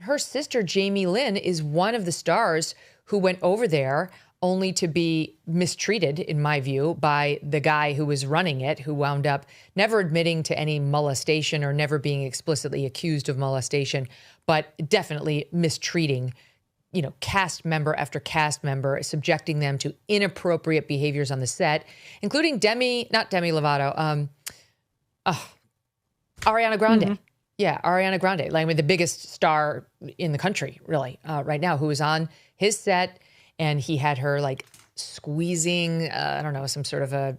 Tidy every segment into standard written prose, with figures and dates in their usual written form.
her sister, Jamie Lynn, is one of the stars who went over there only to be mistreated, in my view, by the guy who was running it, who wound up never admitting to any molestation or never being explicitly accused of molestation, but definitely mistreating, cast member after cast member, subjecting them to inappropriate behaviors on the set, including not Demi Lovato, Ariana Grande. Mm-hmm. Yeah, Ariana Grande, the biggest star in the country, really, right now, who was on his set. And he had her squeezing, some sort of a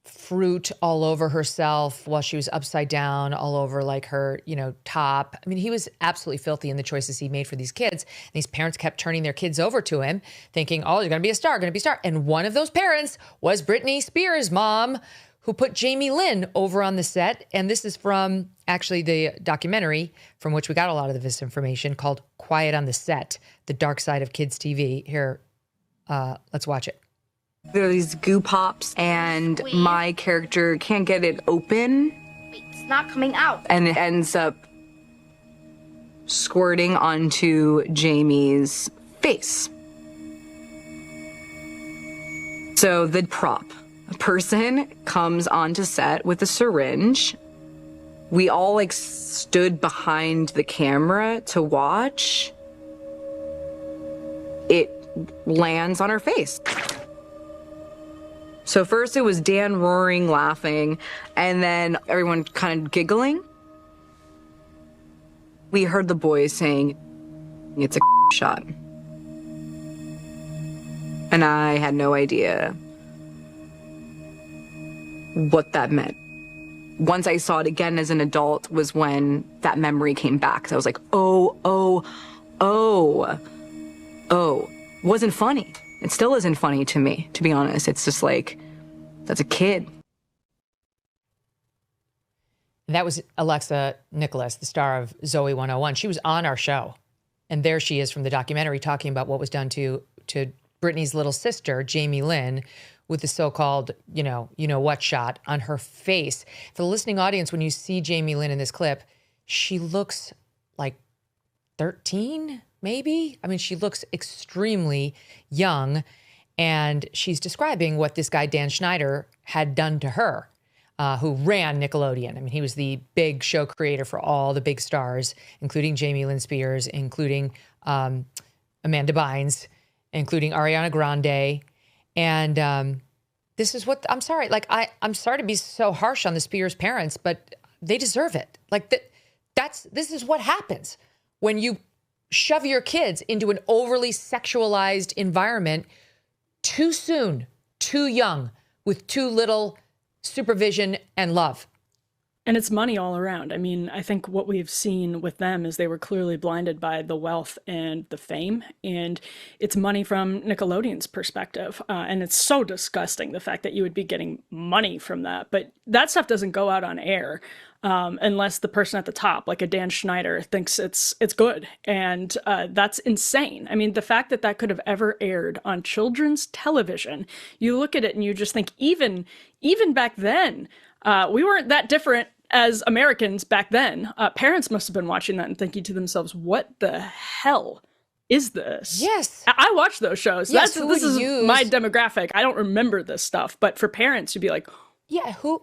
fruit all over herself while she was upside down, all over her, top. I mean, he was absolutely filthy in the choices he made for these kids. And these parents kept turning their kids over to him, thinking, oh, you're going to be a star, going to be a star. And one of those parents was Britney Spears' mom, who put Jamie Lynn over on the set. And this is from actually the documentary from which we got a lot of this information, called Quiet on the Set, The Dark Side of Kids TV. Here, let's watch it. There are these goo pops, and my character can't get it open. It's not coming out. And it ends up squirting onto Jamie's face. So the prop person comes onto set with a syringe. We all stood behind the camera to watch. It lands on her face. So first it was Dan roaring, laughing, and then everyone kind of giggling. We heard the boys saying, it's a shot. And I had no idea what that meant. Once I saw it again as an adult was when that memory came back. So I was like, oh. Wasn't funny. It still isn't funny to me, to be honest. It's just that's a kid. That was Alexa Nicholas, the star of Zoe 101. She was on our show. And there she is from the documentary talking about what was done to Britney's little sister, Jamie Lynn, with the so-called, what shot on her face. For the listening audience, when you see Jamie Lynn in this clip, she looks like 13, maybe? I mean, she looks extremely young, and she's describing what this guy, Dan Schneider, had done to her, who ran Nickelodeon. I mean, he was the big show creator for all the big stars, including Jamie Lynn Spears, including Amanda Bynes, including Ariana Grande. And this is what, I'm sorry, I'm sorry to be so harsh on the Spears parents, but they deserve it. This is what happens when you shove your kids into an overly sexualized environment too soon, too young, with too little supervision and love. And it's money all around. I mean, I think what we've seen with them is they were clearly blinded by the wealth and the fame, and it's money from Nickelodeon's perspective. And it's so disgusting, the fact that you would be getting money from that. But that stuff doesn't go out on air unless the person at the top, like a Dan Schneider, thinks it's good. And that's insane. I mean, the fact that could have ever aired on children's television, you look at it and you just think, even back then, we weren't that different as Americans back then. Parents must have been watching that and thinking to themselves, what the hell is this? Yes. I watch those shows. Yes, This is my demographic. I don't remember this stuff. But for parents to be like, yeah, who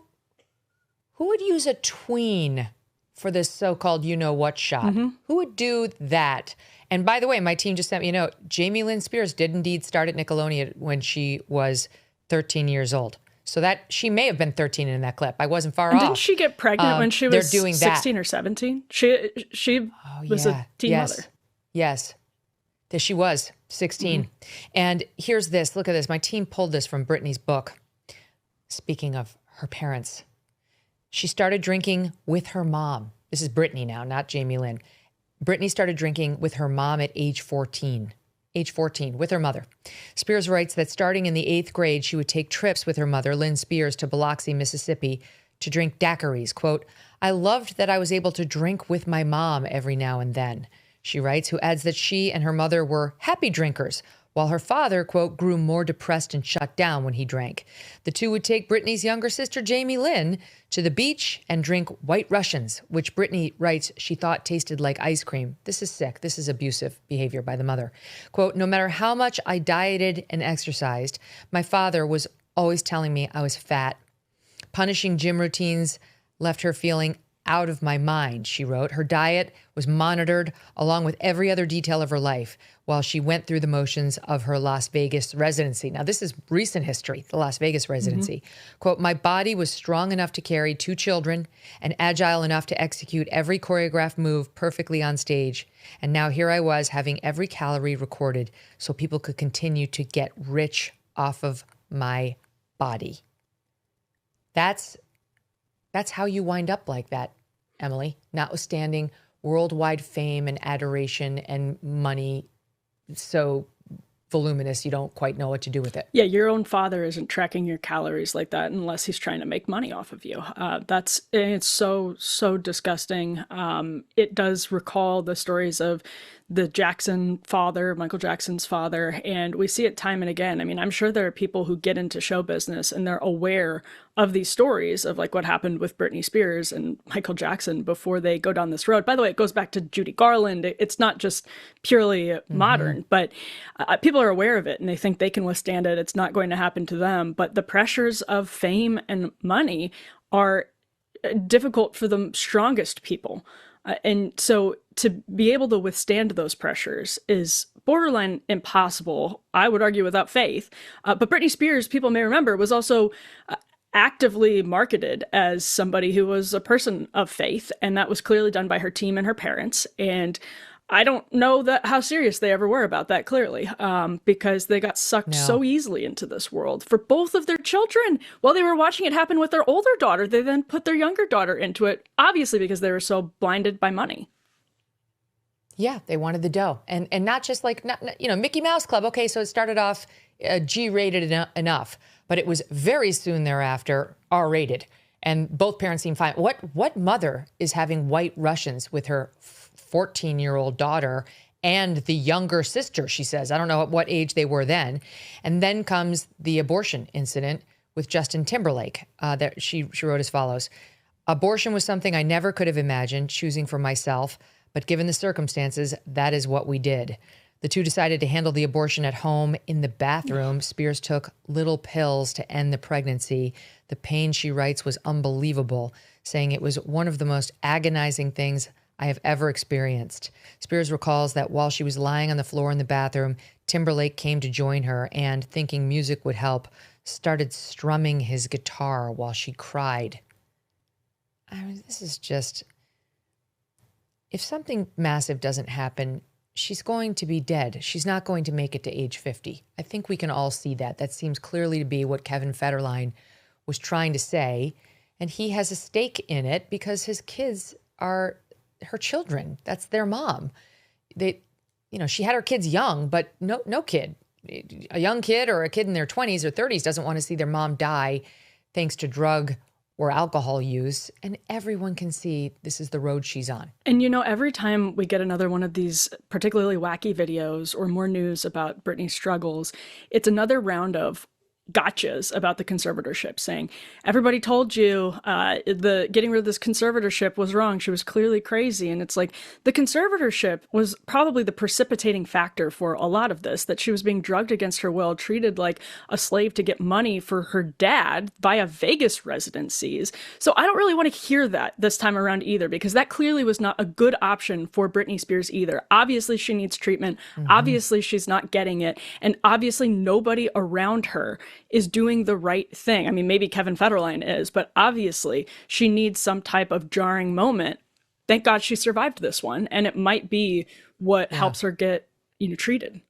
would use a tween for this so-called you-know-what shot? Mm-hmm. Who would do that? And by the way, my team just sent me a note. Jamie Lynn Spears did indeed start at Nickelodeon when she was 13 years old. So that she may have been 13 in that clip. I wasn't far off. Didn't she get pregnant when she was 16 or 17? She was a teen mother. Yes. She was 16. Mm-hmm. And here's this. Look at this. My team pulled this from Britney's book. Speaking of her parents, she started drinking with her mom. This is Britney now, not Jamie Lynn. Britney started drinking with her mom at age 14. Age 14, with her mother. Spears writes that starting in the 8th grade, she would take trips with her mother, Lynn Spears, to Biloxi, Mississippi, to drink daiquiris. Quote, I loved that I was able to drink with my mom every now and then, she writes, who adds that she and her mother were happy drinkers, while her father, quote, grew more depressed and shut down when he drank. The two would take Britney's younger sister, Jamie Lynn, to the beach and drink White Russians, which Britney writes she thought tasted like ice cream. This is sick. This is abusive behavior by the mother. Quote, no matter how much I dieted and exercised, my father was always telling me I was fat. Punishing gym routines left her feeling out of my mind, she wrote. Her diet was monitored along with every other detail of her life while she went through the motions of her Las Vegas residency. Now, this is recent history, the Las Vegas residency. Quote, my body was strong enough to carry 2 children and agile enough to execute every choreographed move perfectly on stage. And now here I was having every calorie recorded so people could continue to get rich off of my body. That's how you wind up like that, Emily, notwithstanding worldwide fame and adoration and money so voluminous you don't quite know what to do with it. Yeah, your own father isn't tracking your calories like that unless he's trying to make money off of you. It's so disgusting. It does recall the stories of the Jackson father, Michael Jackson's father, and we see it time and again. I mean, I'm sure there are people who get into show business and they're aware of these stories of like what happened with Britney Spears and Michael Jackson before they go down this road. By the way, it goes back to Judy Garland. It's not just purely modern, but people are aware of it and they think they can withstand it. It's not going to happen to them. But the pressures of fame and money are difficult for the strongest people. And so to be able to withstand those pressures is borderline impossible, I would argue, without faith. But Britney Spears, people may remember, was also actively marketed as somebody who was a person of faith. And that was clearly done by her team and her parents. And I don't know how serious they ever were about that, clearly, because they got sucked so easily into this world for both of their children. While they were watching it happen with their older daughter, they then put their younger daughter into it, obviously because they were so blinded by money. Yeah, they wanted the dough. And not just like, Mickey Mouse Club. Okay, so it started off G-rated enough, but it was very soon thereafter R-rated. And both parents seem fine. What mother is having White Russians with her 14-year-old daughter and the younger sister, she says? I don't know at what age they were then. And then comes the abortion incident with Justin Timberlake. That she wrote as follows. Abortion was something I never could have imagined choosing for myself, but given the circumstances, that is what we did. The two decided to handle the abortion at home in the bathroom. Spears took little pills to end the pregnancy. The pain, she writes, was unbelievable, saying it was one of the most agonizing things I have ever experienced. Spears recalls that while she was lying on the floor in the bathroom, Timberlake came to join her and, thinking music would help, started strumming his guitar while she cried. I mean, this is just... If something massive doesn't happen, she's going to be dead. She's not going to make it to age 50. I think we can all see that. That seems clearly to be what Kevin Federline was trying to say. And he has a stake in it because his kids are her children. That's their mom. She had her kids young, but no kid, a young kid or a kid in their 20s or 30s doesn't want to see their mom die thanks to drug or alcohol use, and everyone can see this is the road she's on. And every time we get another one of these particularly wacky videos or more news about Britney's struggles, it's another round of gotchas about the conservatorship, saying everybody told you the getting rid of this conservatorship was wrong. She was clearly crazy. And it's like the conservatorship was probably the precipitating factor for a lot of this, that she was being drugged against her will, treated like a slave to get money for her dad via Vegas residencies. So I don't really want to hear that this time around either, because that clearly was not a good option for Britney Spears either. Obviously she needs treatment. Obviously she's not getting it. And obviously nobody around her is doing the right thing. I mean, maybe Kevin Federline is, but obviously she needs some type of jarring moment. Thank God she survived this one, and it might be what helps her get, treated.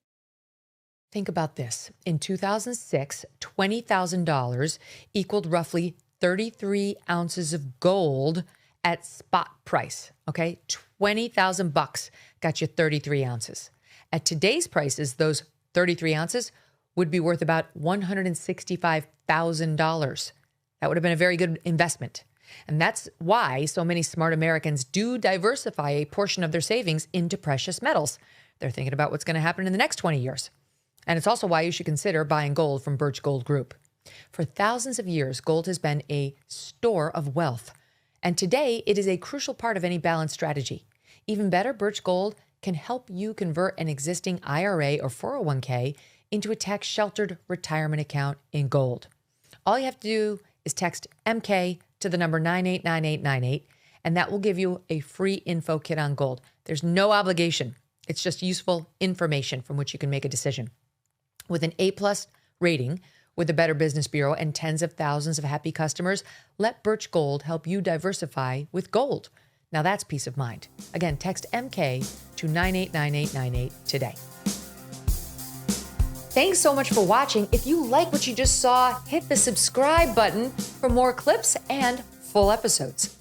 Think about this. In 2006, $20,000 equaled roughly 33 ounces of gold at spot price. Okay, $20,000 got you 33 ounces. At today's prices, those 33 ounces would be worth about $165,000. That would have been a very good investment. And that's why so many smart Americans do diversify a portion of their savings into precious metals. They're thinking about what's going to happen in the next 20 years. And it's also why you should consider buying gold from Birch Gold Group. For thousands of years, gold has been a store of wealth. And today, it is a crucial part of any balanced strategy. Even better, Birch Gold can help you convert an existing IRA or 401k into a tax-sheltered retirement account in gold. All you have to do is text MK to the number 989898, and that will give you a free info kit on gold. There's no obligation. It's just useful information from which you can make a decision. With an A+ rating with the Better Business Bureau and tens of thousands of happy customers, let Birch Gold help you diversify with gold. Now that's peace of mind. Again, text MK to 989898 today. Thanks so much for watching. If you like what you just saw, hit the subscribe button for more clips and full episodes.